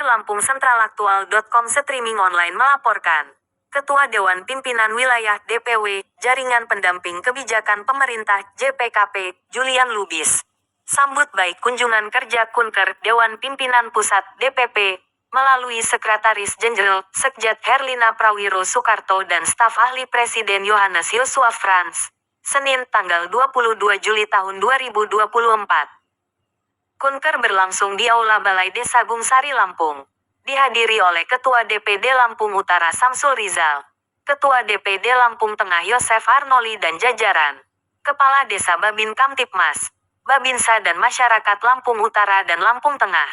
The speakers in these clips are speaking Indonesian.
Bandar Lampung Sentralaktual.com streaming online melaporkan. Ketua Dewan Pimpinan Wilayah DPW, Jaringan Pendamping Kebijakan Pemerintah JPKP, Julian Lubis, sambut baik kunjungan kerja Kunker Dewan Pimpinan Pusat DPP, melalui Sekretaris Jenderal Sekjat Herlina Prawiro Soekarto dan staf ahli Presiden Yohanes Yosua Frans, Senin tanggal 22 Juli tahun 2024. Kunker berlangsung di Aula Balai Desa Gungsari Lampung. Dihadiri oleh Ketua DPD Lampung Utara Samsul Rizal, Ketua DPD Lampung Tengah Yosef Arnoli dan jajaran, Kepala Desa Babin Kamtipmas, Babinsa dan masyarakat Lampung Utara dan Lampung Tengah.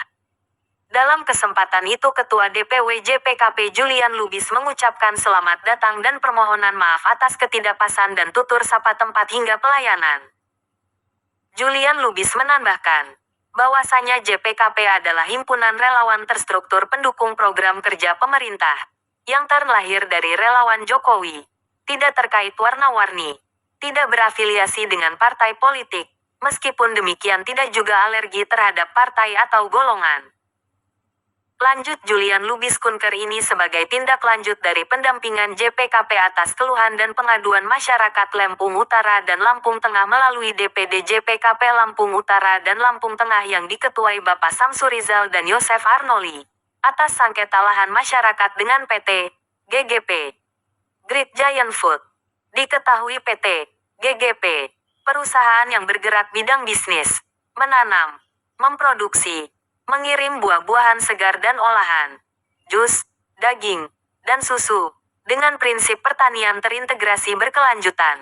Dalam kesempatan itu Ketua DPW JPKP Julian Lubis mengucapkan selamat datang dan permohonan maaf atas ketidakpasan dan tutur sapa tempat hingga pelayanan. Julian Lubis menambahkan bahwasanya JPKP adalah himpunan relawan terstruktur pendukung program kerja pemerintah, yang terlahir dari relawan Jokowi, tidak terkait warna-warni, tidak berafiliasi dengan partai politik, meskipun demikian tidak juga alergi terhadap partai atau golongan. Lanjut Julian Lubis, Kunker ini sebagai tindak lanjut dari pendampingan JPKP atas keluhan dan pengaduan masyarakat Lampung Utara dan Lampung Tengah melalui DPD JPKP Lampung Utara dan Lampung Tengah yang diketuai Bapak Samsul Rizal dan Yosef Arnoli, atas sengketa lahan masyarakat dengan PT GGP Great Giant Food. Diketahui PT GGP, perusahaan yang bergerak bidang bisnis, menanam, memproduksi, mengirim buah-buahan segar dan olahan, jus, daging, dan susu, dengan prinsip pertanian terintegrasi berkelanjutan.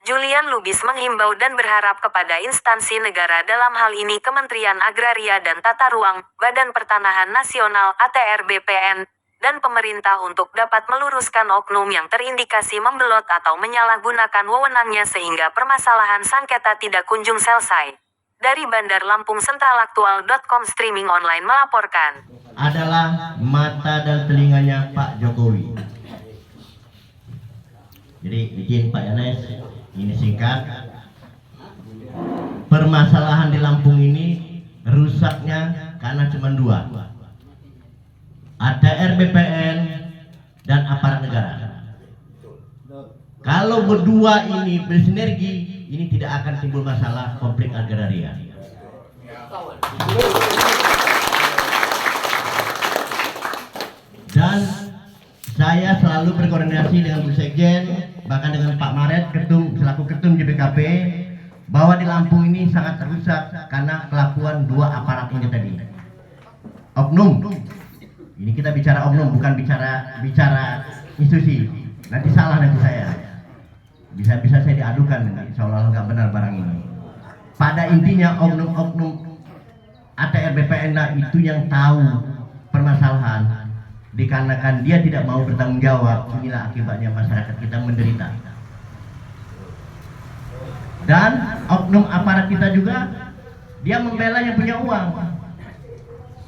Julian Lubis menghimbau dan berharap kepada instansi negara, dalam hal ini Kementerian Agraria dan Tata Ruang, Badan Pertanahan Nasional (ATR BPN), dan pemerintah untuk dapat meluruskan oknum yang terindikasi membelot atau menyalahgunakan wewenangnya sehingga permasalahan sengketa tidak kunjung selesai. Dari Bandar Lampung Sentralaktual.com streaming online melaporkan. Adalah mata dan telinganya Pak Jokowi. Jadi izin Pak Yanes, ini singkat. Permasalahan di Lampung ini rusaknya karena cuma dua, ATR BPN dan aparat negara. Kalau berdua ini bersinergi, ini tidak akan timbul masalah konflik agraria. Dan saya selalu berkoordinasi dengan Bu Sekjen, bahkan dengan Pak Maret, selaku ketum JPKP, bahwa di Lampung ini sangat rusak karena kelakuan dua aparat ini tadi. Oknum. Ini kita bicara oknum, bukan bicara institusi. Nanti salah nanti saya. Bisa-bisa saya diadukan, seolah-olah nggak benar barang ini. Pada intinya oknum-oknum ATR BPN itu yang tahu permasalahan, dikarenakan dia tidak mau bertanggung jawab. Inilah akibatnya masyarakat kita menderita. Dan oknum aparat kita juga, dia membela yang punya uang,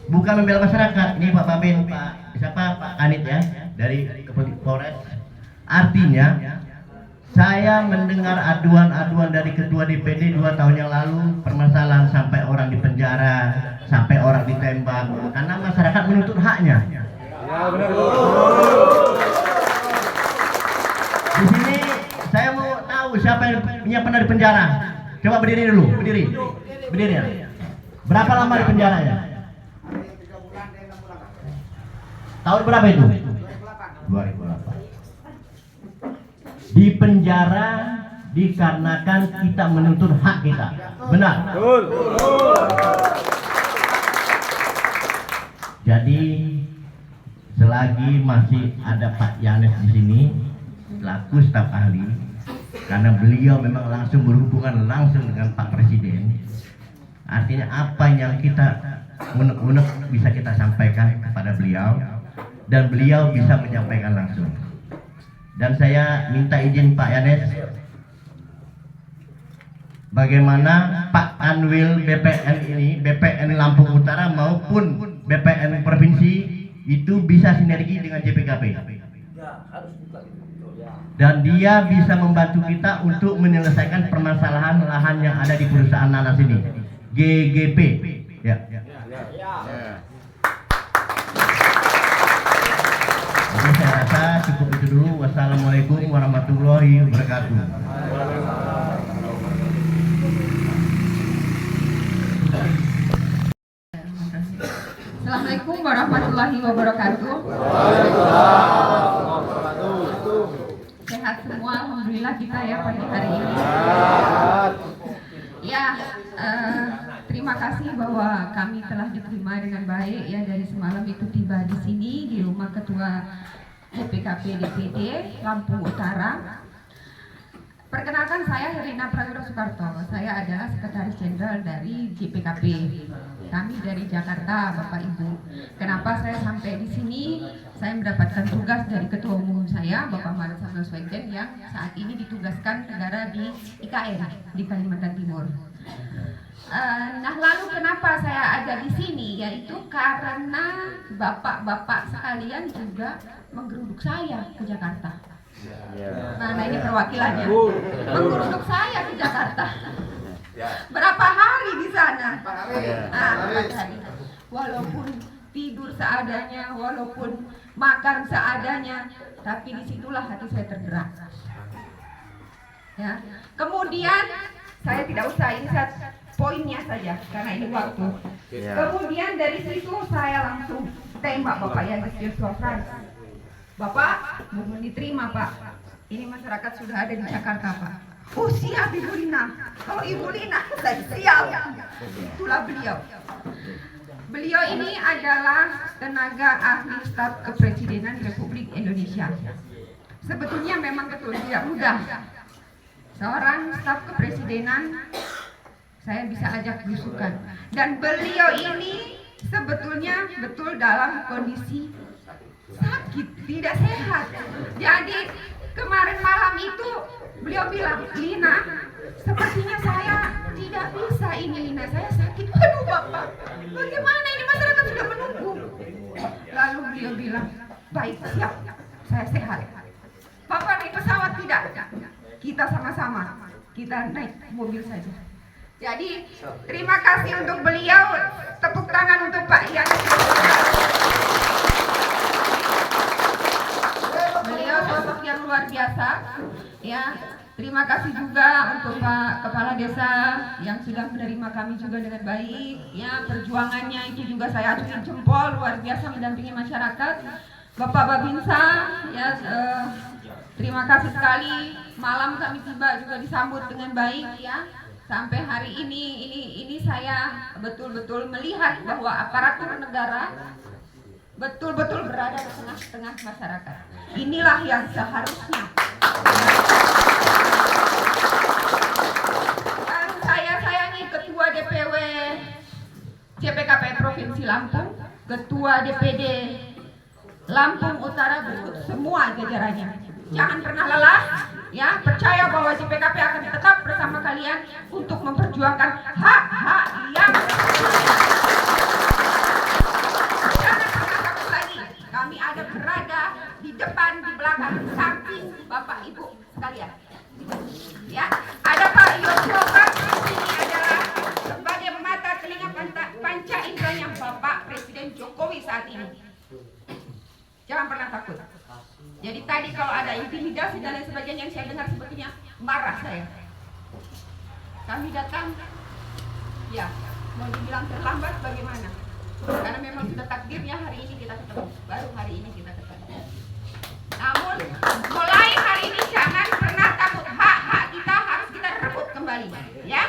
bukan membela masyarakat. Ini Pak Babin, Pak Kanit ya, dari Polres. Artinya saya mendengar aduan-aduan dari Ketua DPD 2 tahun yang lalu, permasalahan sampai orang di penjara, sampai orang ditembak, karena masyarakat menuntut haknya. Ya, benar. Di sini saya mau tahu siapa yang pernah di penjara. Coba berdiri dulu, berdiri ya. Berapa lama di penjaranya? Tahun berapa itu? 2008. Di penjara dikarenakan kita menuntut hak kita. Benar? Betul. Jadi selagi masih ada Pak Yanes di sini selaku staf ahli, karena beliau memang langsung berhubungan langsung dengan Pak Presiden, artinya apa yang kita unek-unek bisa kita sampaikan kepada beliau dan beliau bisa menyampaikan langsung. Dan saya minta izin Pak Yanes, bagaimana Pak Anwil BPN Lampung Utara maupun BPN Provinsi itu bisa sinergi dengan JPKP. Dan dia bisa membantu kita untuk menyelesaikan permasalahan lahan yang ada di perusahaan nanas ini, GGP. Ya. itu dulu. Wassalamualaikum warahmatullahi wabarakatuh. Assalamualaikum warahmatullahi wabarakatuh. Sehat semua, alhamdulillah kita ya pada hari ini. Ya, terima kasih bahwa kami telah diterima dengan baik ya dari semalam itu tiba di sini di rumah Ketua JPKP DPD Lampung Utara. Perkenalkan, saya Herlina Prayodo Soekarto. Saya adalah Sekretaris Jenderal dari JPKP. Kami dari Jakarta, Bapak Ibu. Kenapa saya sampai di sini? Saya mendapatkan tugas dari Ketua Umum saya, Bapak Maret Samuel Swegden, yang saat ini ditugaskan negara di IKN di Kalimantan Timur. Nah, lalu kenapa saya ada di sini? Yaitu karena bapak-bapak sekalian juga menggeruduk saya ke Jakarta. Nah, ini perwakilannya menggeruduk saya ke Jakarta. Berapa hari di sana? 4 hari. Walaupun tidur seadanya, walaupun makan seadanya, tapi disitulah hati saya tergerak. Ya. Kemudian saya tidak usah ini poinnya saja karena ini waktu. Kemudian dari situ saya langsung tembak Bapak Yannis Joshua Frans. Bapak, belum diterima Pak. Ini masyarakat sudah ada di Jakarta Pak. Oh siap Ibu Lina. Kalau Ibu Lina saya siap. Itulah beliau. Beliau ini adalah tenaga ahli staf kepresidenan Republik Indonesia. Sebetulnya memang betul tidak mudah. Seorang staf kepresidenan saya bisa ajak belusukan. Dan beliau ini sebetulnya betul dalam kondisi sakit, tidak sehat. Jadi kemarin malam itu beliau bilang, Lina, sepertinya saya tidak bisa ini Lina, saya sakit. Aduh Bapak, bagaimana ini masyarakat sudah menunggu. Lalu beliau bilang, baik siap, saya sehat. Bapak naik pesawat tidak? Kita sama-sama, kita naik mobil saja. Jadi terima kasih untuk beliau, tepuk tangan untuk Pak Yannis. Beliau sosok yang luar biasa, ya. Terima kasih juga untuk Pak Kepala Desa yang sudah menerima kami juga dengan baik, ya. Perjuangannya itu juga saya acungin jempol, luar biasa mendampingi masyarakat. Bapak Babinsa, ya. Terima kasih sekali. Malam kami tiba juga disambut dengan baik, ya. Sampai hari ini saya betul-betul melihat bahwa aparatur negara betul-betul berada di tengah-tengah masyarakat. Inilah yang seharusnya. Dan saya sayangi Ketua DPW JPKP Provinsi Lampung, Ketua DPD Lampung Utara berikut semua jajarannya. Jangan pernah lelah, ya, percaya bahwa JPKP akan tetap bersama kalian untuk memperjuangkan hak-hak yang jangan pernah takut lagi. Kami ada berada di depan, di belakang, samping Bapak Ibu sekalian. Ya, ada Pak Yosua Frans, ini adalah sebagai mata telinga panca inderanya Bapak Presiden Jokowi saat ini. Jangan pernah takut. Jadi tadi kalau ada intimidasi dan lain sebagainya yang saya dengar sebetulnya marah saya. Kami datang, ya, mau dibilang terlambat bagaimana? Karena memang sudah takdirnya hari ini kita ketemu, baru hari ini kita ketemu. Namun mulai hari ini jangan pernah takut, hak-hak kita harus kita rebut kembali, ya.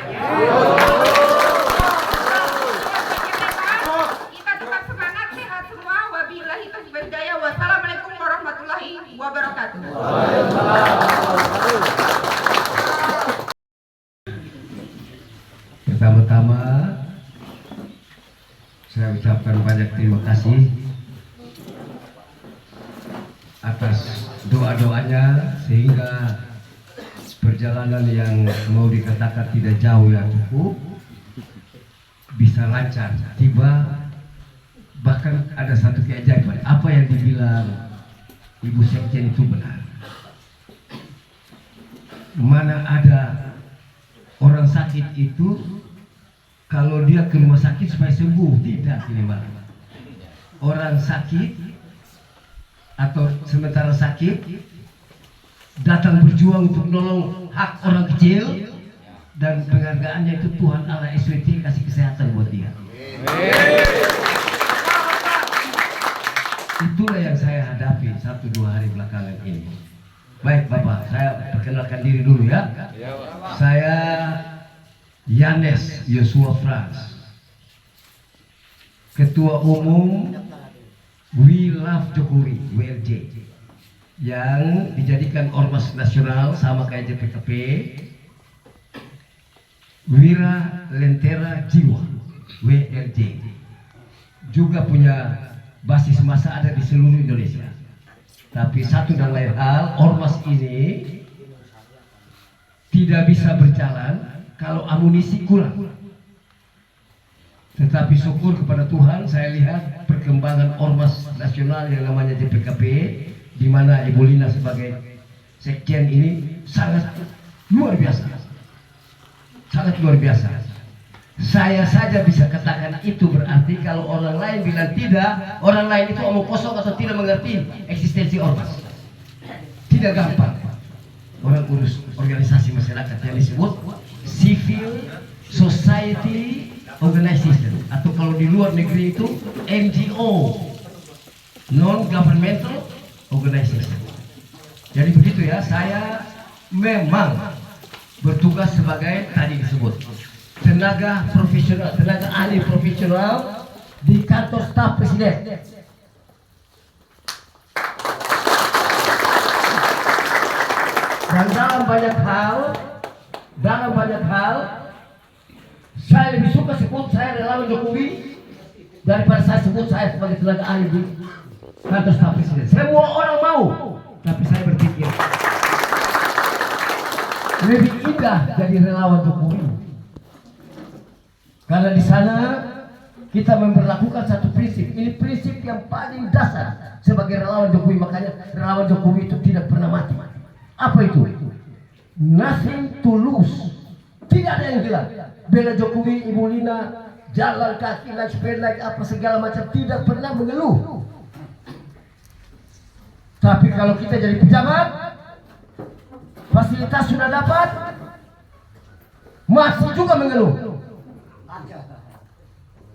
Kita tetap semangat, sehat semua. Wabillahi taufiq wal hidayah. Wassalamualaikum warahmatullahi wabarakatuh. Pertama-tama saya ucapkan banyak terima kasih atas doa-doanya sehingga perjalanan yang mau dikatakan tidak jauh yang cukup bisa lancar, tiba. Bahkan ada satu keajaiban, apa yang dibilang Ibu Sekjen itu benar. Mana ada orang sakit itu kalau dia ke rumah sakit supaya sembuh, tidak ini Pak. Orang sakit atau sementara sakit datang berjuang untuk menolong hak orang kecil, dan penghargaannya itu Tuhan Allah SWT kasih kesehatan buat dia. Itulah yang saya hadapi 1-2 hari belakangan ini. Baik Bapak, saya perkenalkan diri dulu ya. Saya Yanes Yosua Frans, Ketua Umum We Love Jokowi WLJ, yang dijadikan ormas nasional sama kayak JPKP, Wira Lentera Jiwa WLJ, juga punya basis massa ada di seluruh Indonesia. Tapi satu dan lain hal, ormas ini tidak bisa berjalan kalau amunisi kurang. Tetapi syukur kepada Tuhan, saya lihat perkembangan ormas nasional yang namanya JPKP, di mana Ibu Lina sebagai sekjen ini sangat luar biasa. Sangat luar biasa. Saya saja bisa katakan itu berarti kalau orang lain bilang tidak, orang lain itu omong kosong atau tidak mengerti eksistensi ormas. Tidak gampang. Orang urus organisasi masyarakat yang disebut civil society organization, atau kalau di luar negeri itu NGO, non governmental organization. Jadi begitu ya, saya memang bertugas sebagai tadi disebut tenaga profesional, tenaga ahli profesional di kantor staf presiden. Dan dalam banyak hal saya lebih suka sebut saya relawan Jokowi daripada saya sebut saya sebagai tenaga ahli di kantor staf presiden. Semua orang mau, tapi saya berpikir lebih indah jadi relawan Jokowi, karena di sana kita memperlakukan satu prinsip. Ini prinsip yang paling dasar sebagai relawan Jokowi. Makanya relawan Jokowi itu tidak pernah mati. Apa itu? Nothing to lose. Tidak ada yang hilang. Bela Jokowi, Ibu Lina jalan kaki, naik sepeda, naik apa segala macam, tidak pernah mengeluh. Tapi kalau kita jadi pejabat, fasilitas sudah dapat, masih juga mengeluh.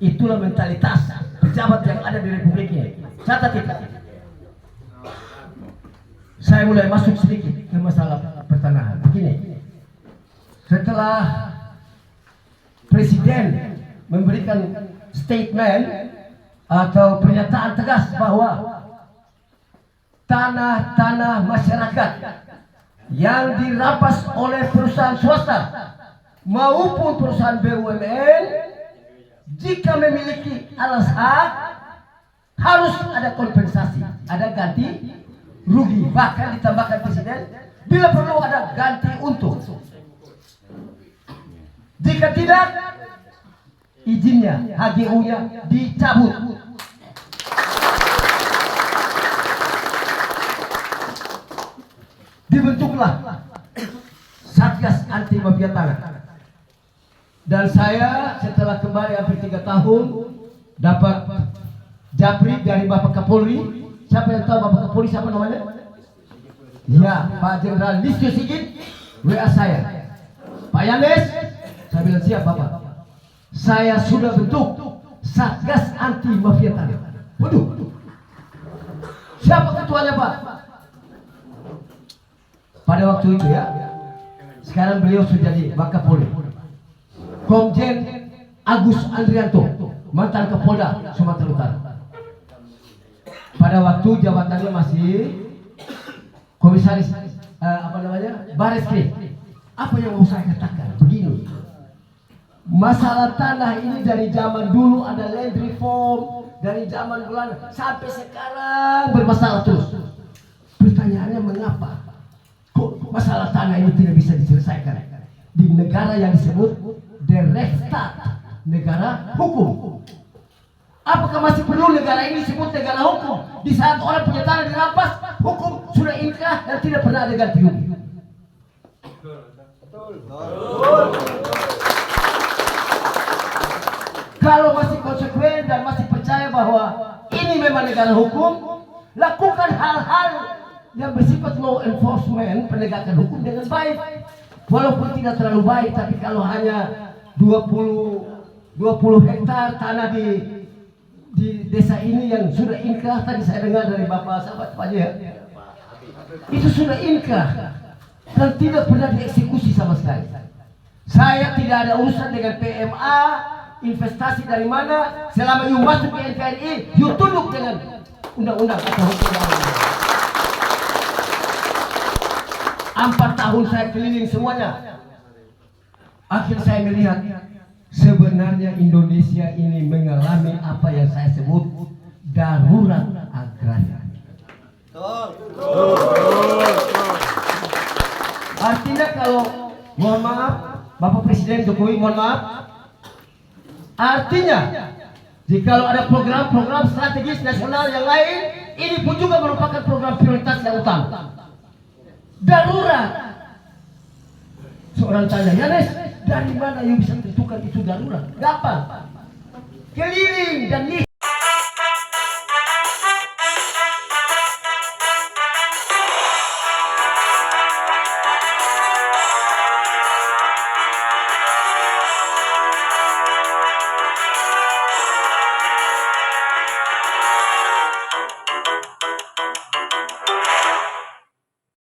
Itulah mentalitas pejabat yang ada di Republik ini. Catat itu. Saya mulai masuk sedikit ke masalah pertanahan. Begini, setelah Presiden memberikan statement atau pernyataan tegas bahwa tanah-tanah masyarakat yang dirampas oleh perusahaan swasta maupun perusahaan BUMN, jika memiliki alas hak, harus ada kompensasi, ada ganti rugi, bahkan ditambahkan Presiden bila perlu ada ganti untung. Jika tidak, izinnya, HGU-nya dicabut. Dibentuklah Satgas Anti Mafia Tanah. Dan saya setelah kembali hampir 3 tahun dapat japri dari Bapak Kapolri. Siapa yang tahu Bapak Kapolri siapa namanya? Ya, Pak Jenderal Listio Sigit WA saya. Pak Yanes, saya bilang siap Bapak. Saya sudah bentuk Satgas Anti Mafia Tanah. Waduh, siapa ketuanya Pak? Pada waktu itu ya, sekarang beliau sudah jadi Wakapolri, Komjen Agus Andrianto, mantan Kapolda Sumatera Utara. Pada waktu jabatannya masih komisaris Bareskrim. Apa yang mau saya katakan? Begini, masalah tanah ini dari zaman dulu ada land reform, dari zaman Belanda sampai sekarang bermasalah terus. Pertanyaannya mengapa kok masalah tanah ini tidak bisa diselesaikan di negara yang disebut der Rechtsstaat, negara hukum? Apakah masih perlu negara ini disebut negara hukum di saat orang punya tanah dirampas, hukum sudah inkrah dan tidak pernah ada ganti rugi? Kalau masih konsekuen dan masih percaya bahwa ini memang negara hukum, lakukan melakukan hal-hal yang bersifat law enforcement, penegakan hukum dengan baik. Walaupun tidak terlalu baik, tapi kalau hanya 20 hektar tanah di desa ini yang sudah inkrah, tadi saya dengar dari Bapak sahabat Pak Jaya, itu sudah inkrah dan tidak pernah dieksekusi sama sekali. Saya tidak ada urusan dengan PMA, investasi dari mana, selama you masuk ke NKRI, you tunduk dengan undang-undang atau hukum yang ada. 4 tahun saya keliling semuanya. Akhir saya melihat sebenarnya Indonesia ini mengalami apa yang saya sebut darurat agraria. Artinya kalau, mohon maaf, Bapak Presiden Jokowi, mohon maaf, artinya jika ada program-program strategis nasional yang lain, ini pun juga merupakan program prioritas yang utama. Darurat. Seorang tanya, Yanes, dari mana yang bisa tentukan itu darurat? Gampang. Keliling dan lihat.